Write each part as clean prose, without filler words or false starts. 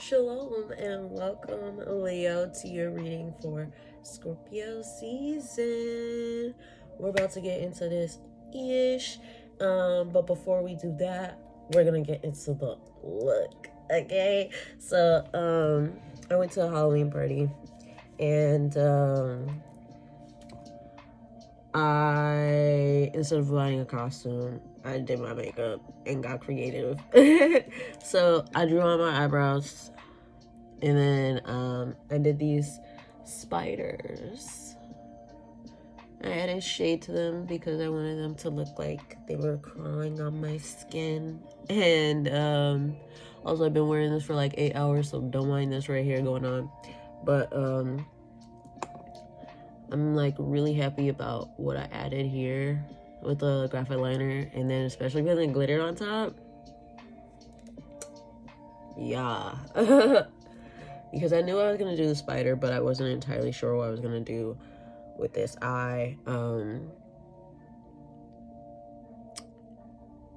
Shalom and welcome, Leo, to your reading for Scorpio season. We're about to get into this ish, but before we do that, we're gonna get into the look. Okay, so I went to a Halloween party, and I, instead of buying a costume, I did my makeup and got creative. So I drew on my eyebrows, and then I did these spiders. I added shade to them because I wanted them to look like they were crawling on my skin. And also I've been wearing this for like 8 hours, so don't mind this right here going on. But I'm like really happy about what I added here with the graphite liner, and then especially putting glitter on top. Yeah. Because I knew I was gonna do the spider, but I wasn't entirely sure what I was gonna do with this eye.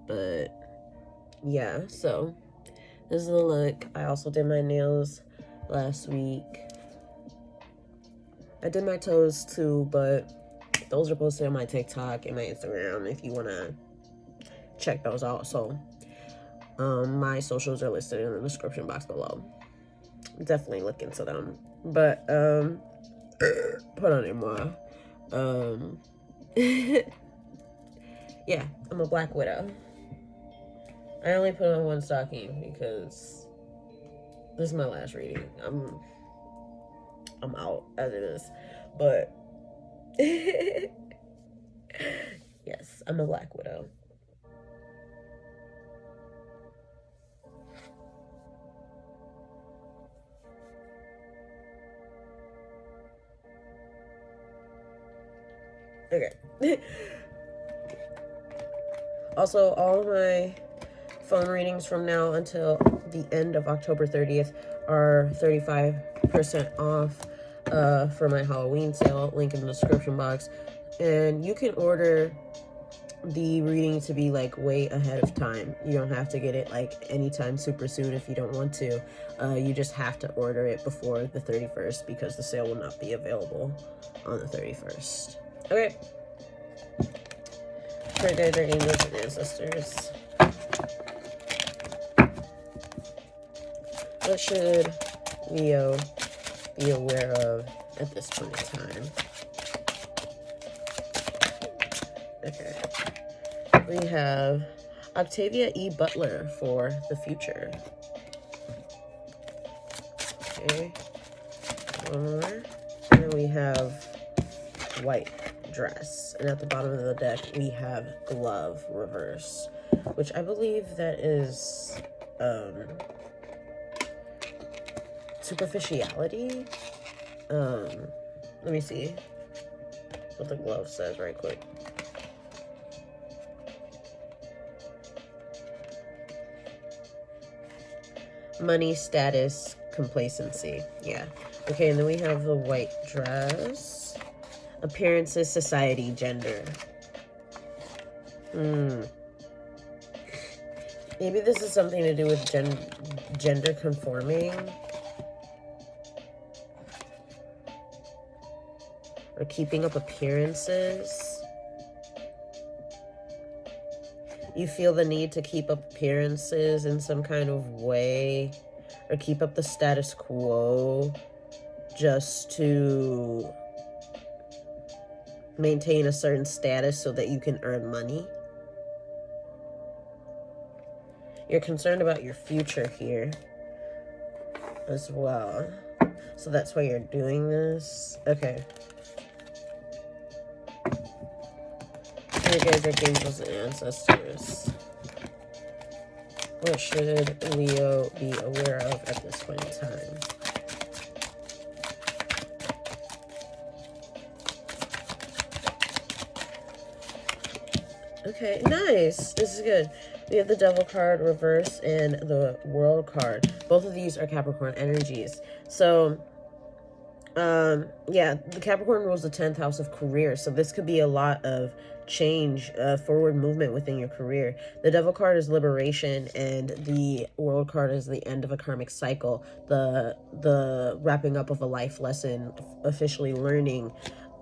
But yeah, so this is the look. I also did my nails last week. I did my toes too, but those are posted on my TikTok and my Instagram if you want to check those out. So my socials are listed in the description box below. Definitely look into them. But put on it more. Yeah, I'm a Black Widow. I only put on one stocking because this is my last reading. I'm out as it is, but yes, I'm a Black Widow. Okay. Also, all of my phone readings from now until the end of October 30th are 35% off for my Halloween sale. Link in the description box. And you can order the reading to be like way ahead of time. You don't have to get it like anytime super soon if you don't want to. You just have to order it before the 31st because the sale will not be available on the 31st. Okay. For guys, our angels and ancestors. What should Leo be aware of at this point in time? Okay. We have Octavia E. Butler for the future. Okay. One more. And then we have white dress. And at the bottom of the deck, we have glove reverse, which I believe that is superficiality. Let me see what the glove says right quick. Money, status, complacency. Yeah. Okay, and then we have the white dress. Appearances, society, gender. Maybe this is something to do with gender conforming. Or keeping up appearances. You feel the need to keep up appearances in some kind of way, or keep up the status quo just to maintain a certain status so that you can earn money. You're concerned about your future here as well. So that's why you're doing this. Okay. You guys are angels and ancestors. What should Leo be aware of at this point in time? Okay, nice. This is good. We have the Devil card reverse and the World card. Both of these are Capricorn energies. So Yeah, the Capricorn rules the 10th house of career, so this could be a lot of change, forward movement within your career. The Devil card is liberation, and the World card is the end of a karmic cycle, the wrapping up of a life lesson, officially learning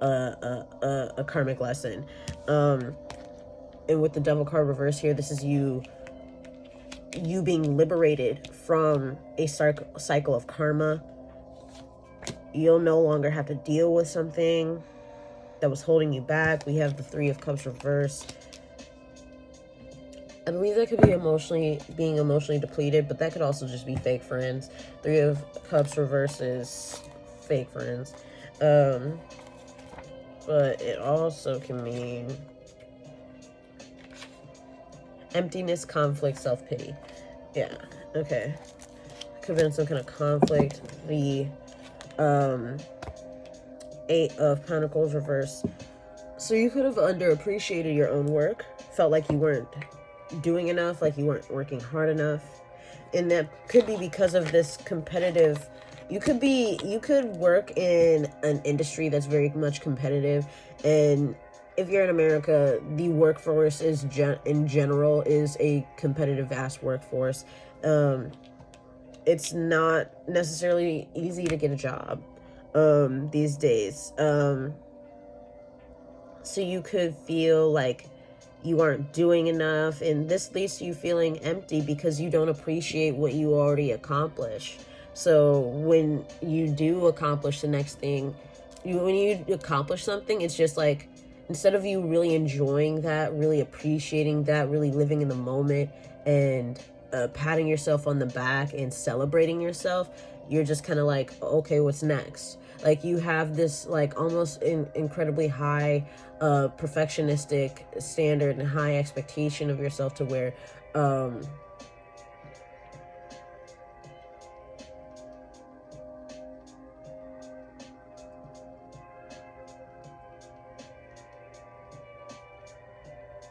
a karmic lesson. And with the Devil card reverse here, this is you being liberated from a cycle of karma. You'll no longer have to deal with something that was holding you back. We have the Three of Cups reverse. I believe that could be being emotionally depleted, but that could also just be fake friends. Three of Cups reverse is fake friends. But it also can mean emptiness, conflict, self-pity. Yeah, okay. Could have been some kind of conflict. The Eight of Pentacles reverse. So you could have underappreciated your own work, felt like you weren't doing enough, like you weren't working hard enough. And that could be because of this competitive, you could work in an industry that's very much competitive. And if you're in America, the workforce is in general is a competitive vast workforce. It's not necessarily easy to get a job these days. So you could feel like you aren't doing enough, and this leads to you feeling empty because you don't appreciate what you already accomplished. So when you do accomplish the next thing, when you accomplish something, it's just like, instead of you really enjoying that, really appreciating that, really living in the moment and patting yourself on the back and celebrating yourself, you're just kind of like, okay, what's next? Like, you have this like almost incredibly high perfectionistic standard and high expectation of yourself to where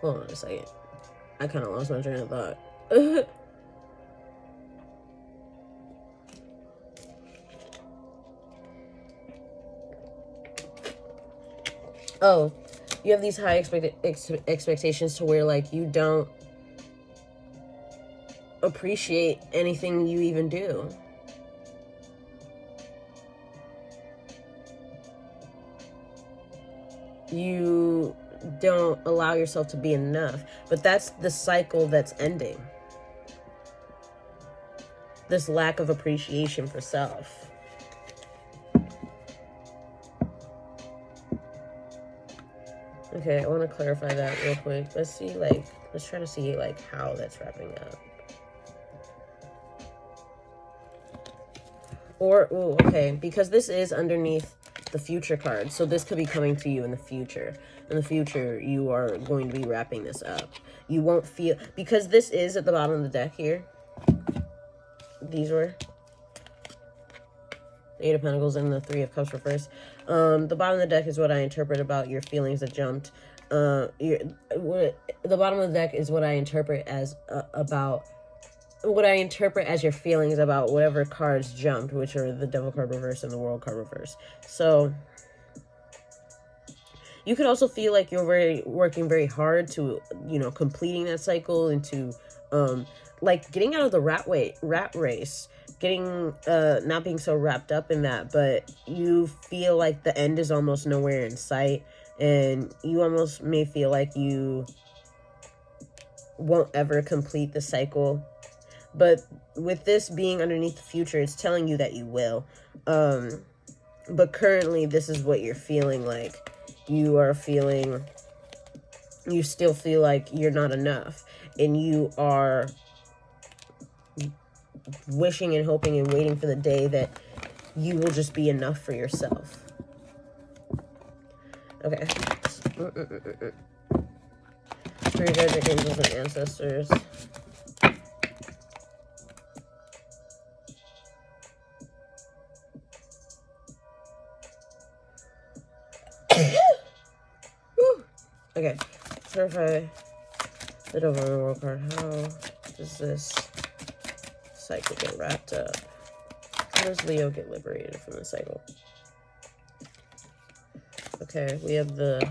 hold on a second, I kind of lost my train of thought. Oh, you have these high expectations to where like you don't appreciate anything you even do. You don't allow yourself to be enough, but that's the cycle that's ending. This lack of appreciation for self. Okay, I want to clarify that real quick. Let's try to see like how that's wrapping up. Or, ooh, okay, because this is underneath the future card, so this could be coming to you in the future. In the future, you are going to be wrapping this up. You won't feel, because this is at the bottom of the deck here. These were the Eight of Pentacles and the Three of Cups reversed. The bottom of the deck is what I interpret about your feelings that jumped. The bottom of the deck is what I interpret as your feelings about whatever cards jumped, which are the Devil card reverse and the World card reverse. So you could also feel like you're working very hard to, completing that cycle and to, like getting out of the rat race, getting, not being so wrapped up in that, but you feel like the end is almost nowhere in sight, and you almost may feel like you won't ever complete the cycle. But with this being underneath the future, it's telling you that you will. But currently, this is what you're feeling like. You still feel like you're not enough. And you are wishing and hoping and waiting for the day that you will just be enough for yourself. Okay. For your guys, angels and ancestors. Okay, clarify the Devil and the World card. How does this cycle get wrapped up? How does Leo get liberated from the cycle? Okay, we have the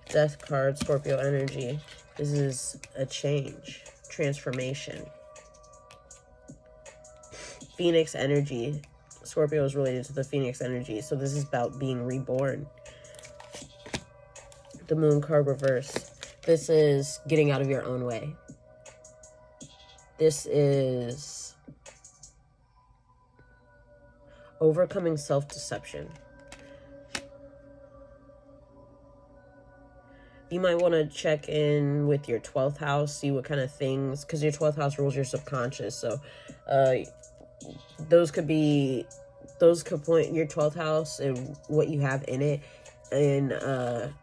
Death card, Scorpio energy. This is a change, transformation. Phoenix energy. Scorpio is related to the Phoenix energy, so this is about being reborn. The Moon card reverse. This is getting out of your own way. This is overcoming self-deception. You might want to check in with your 12th house, see what kind of things, because your 12th house rules your subconscious. So those could point your 12th house and what you have in it in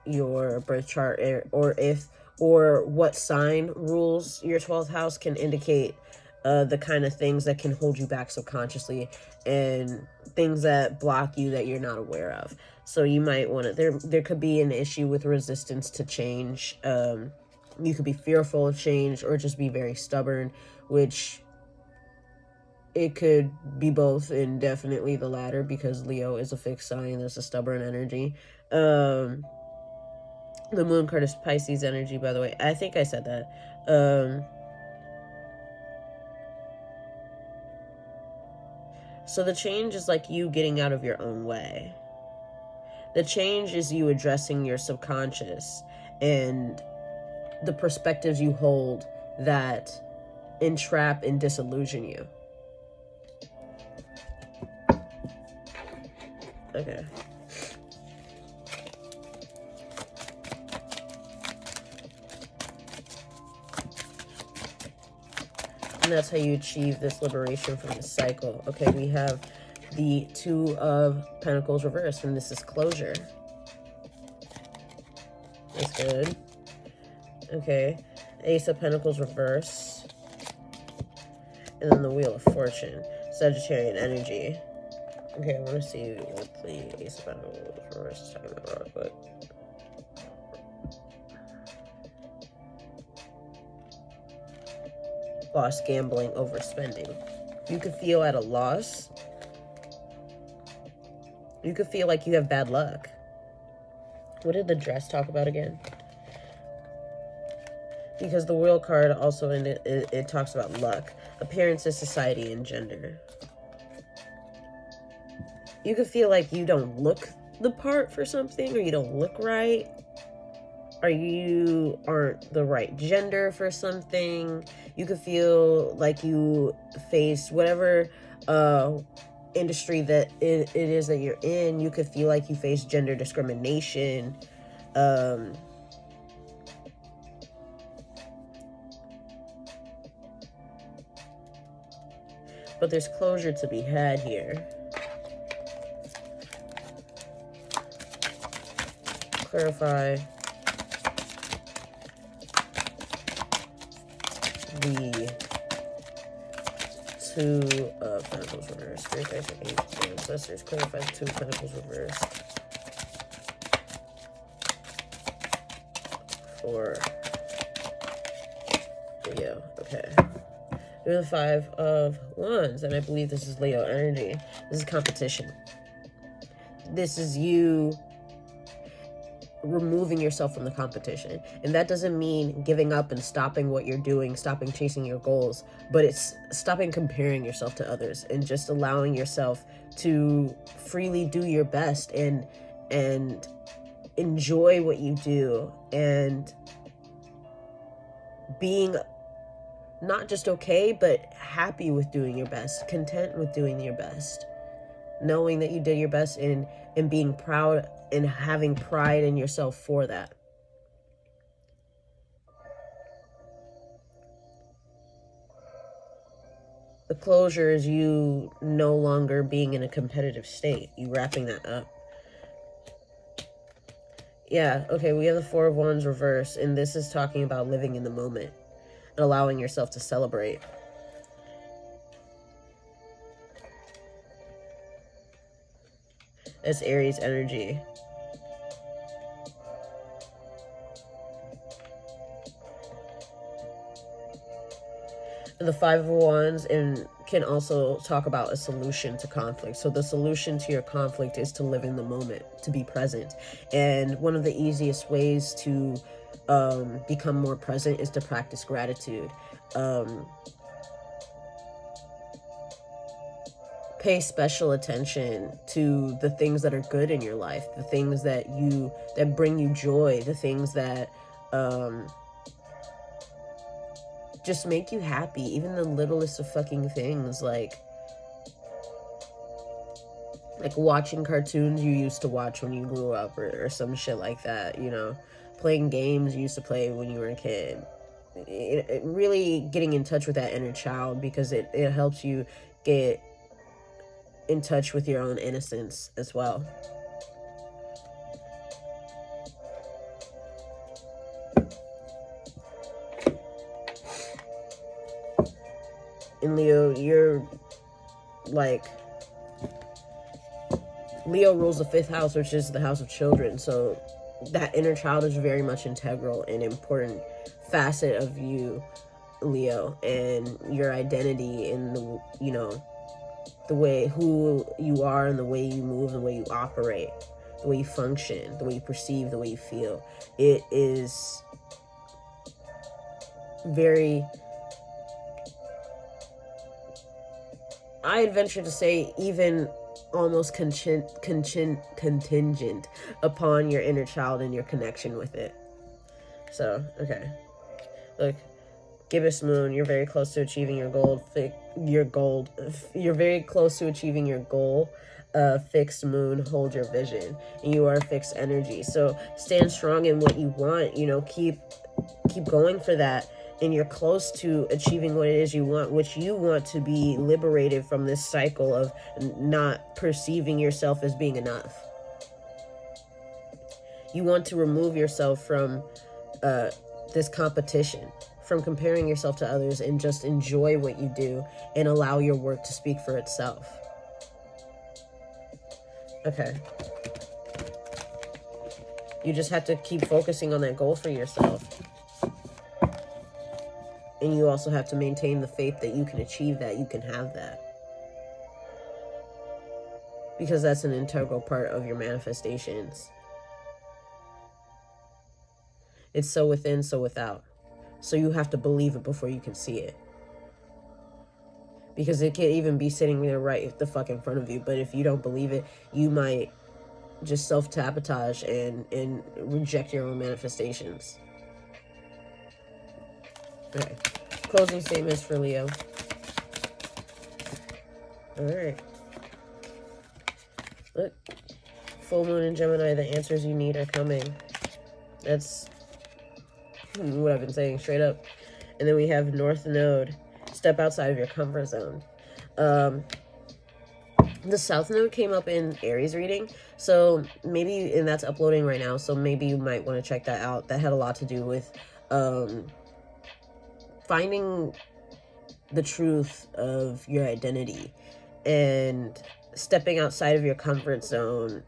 your birth chart, or what sign rules your 12th house can indicate the kind of things that can hold you back subconsciously and things that block you that you're not aware of. So you might want to, there could be an issue with resistance to change. You could be fearful of change or just be very stubborn, which it could be both, and definitely the latter, because Leo is a fixed sign. There's a stubborn energy. The Moon card is Pisces energy, by the way. I think I said that. So the change is like you getting out of your own way. The change is you addressing your subconscious and the perspectives you hold that entrap and disillusion you. Okay. And that's how you achieve this liberation from the cycle. Okay, we have the Two of Pentacles reversed, and this is closure. That's good. Okay, Ace of Pentacles reverse. And then the Wheel of Fortune, Sagittarian energy. Okay, I want to see what the Ace of Pentacles reverse is talking about real quick. Loss, gambling, overspending. You could feel at a loss. You could feel like you have bad luck. What did the dress talk about again? Because the Wheel card also in it talks about luck, appearances, society, and gender. You could feel like you don't look the part for something, or you don't look right, or you aren't the right gender for something. You could feel like you face whatever industry that it is that you're in. You could feel like you face gender discrimination. But there's closure to be had here. Clarify the Two of Pentacles reversed. Spirit guides and angels and ancestors. Clarify the Two of Pentacles reversed for Leo. Okay. There's the Five of Wands, and I believe this is Leo energy. This is competition. This is you removing yourself from the competition. And that doesn't mean giving up and stopping what you're doing, stopping chasing your goals, but it's stopping comparing yourself to others and just allowing yourself to freely do your best and enjoy what you do, and being not just okay, but happy with doing your best, content with doing your best, knowing that you did your best, and being proud and having pride in yourself for that. The closure is you no longer being in a competitive state, you wrapping that up. Yeah, okay, we have the Four of Wands reverse, and this is talking about living in the moment and allowing yourself to celebrate. That's Aries energy. The Five of Wands, and can also talk about a solution to conflict. So the solution to your conflict is to live in the moment, to be present. And one of the easiest ways to become more present is to practice gratitude. Pay special attention to the things that are good in your life, the things that bring you joy, the things that just make you happy, even the littlest of fucking things, like watching cartoons you used to watch when you grew up, or some shit like that, you know, playing games you used to play when you were a kid. It really getting in touch with that inner child, because it helps you get in touch with your own innocence as well. And Leo, you're like, Leo rules the 5th house, which is the house of children. So that inner child is very much integral and important facet of you, Leo, and your identity, and the, you know, the way who you are, and the way you move, the way you operate, the way you function, the way you perceive, the way you feel. It is very, I'd venture to say, even almost contingent upon your inner child and your connection with it. So, okay. Look, Gibbous Moon, you're very close to achieving your goal. You're very close to achieving your goal. Fixed Moon, hold your vision. And you are fixed energy. So stand strong in what you want. You know, keep going for that. And you're close to achieving what it is you want, which you want to be liberated from this cycle of not perceiving yourself as being enough. You want to remove yourself from this competition, from comparing yourself to others, and just enjoy what you do and allow your work to speak for itself. Okay. You just have to keep focusing on that goal for yourself. And you also have to maintain the faith that you can achieve that, you can have that. Because that's an integral part of your manifestations. It's so within, so without. So you have to believe it before you can see it. Because it can even be sitting there right the fuck in front of you. But if you don't believe it, you might just self-sabotage and reject your own manifestations. Okay. Closing statements for Leo. Alright. Look. Full moon in Gemini, the answers you need are coming. That's what I've been saying straight up. And then we have North Node. Step outside of your comfort zone. The South Node came up in Aries reading. So maybe, and that's uploading right now. So maybe you might want to check that out. That had a lot to do with finding the truth of your identity and stepping outside of your comfort zone,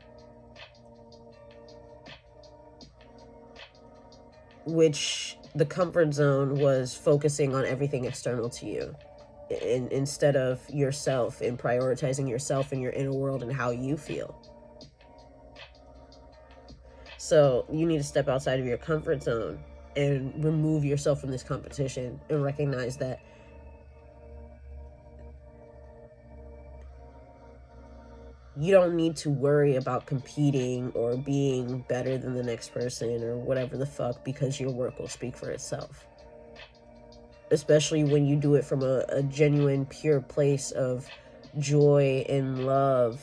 which the comfort zone was focusing on everything external to you instead of yourself, and prioritizing yourself and your inner world and how you feel. So you need to step outside of your comfort zone and remove yourself from this competition, and recognize that you don't need to worry about competing or being better than the next person or whatever the fuck, because your work will speak for itself. Especially when you do it from a genuine, pure place of joy and love,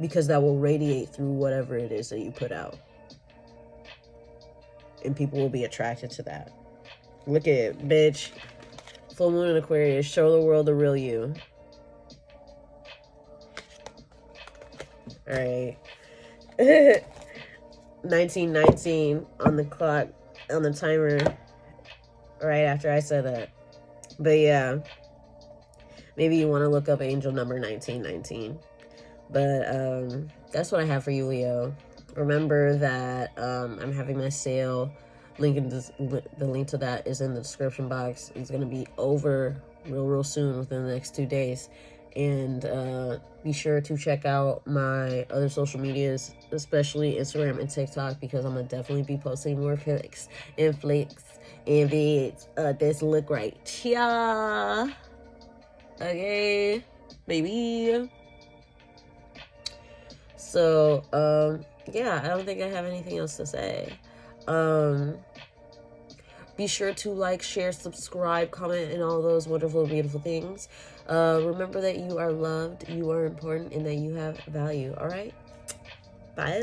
because that will radiate through whatever it is that you put out. And people will be attracted to that. Look at it, bitch. Full moon in Aquarius. Show the world the real you. Alright. 1919 on the clock, on the timer, right after I said that. But yeah. Maybe you want to look up angel number 1919. But that's what I have for you, Leo. Remember that I'm having my sale. The link to that is in the description box. It's going to be over real soon, within the next 2 days. And be sure to check out my other social medias, especially Instagram and TikTok, because I'm gonna definitely be posting more pics and flicks and vids. This look right, yeah. Okay, baby. So yeah, I don't think I have anything else to say. Be sure to like, share, subscribe, comment, and all those wonderful, beautiful things. Remember that you are loved, you are important, and that you have value. All right? Bye.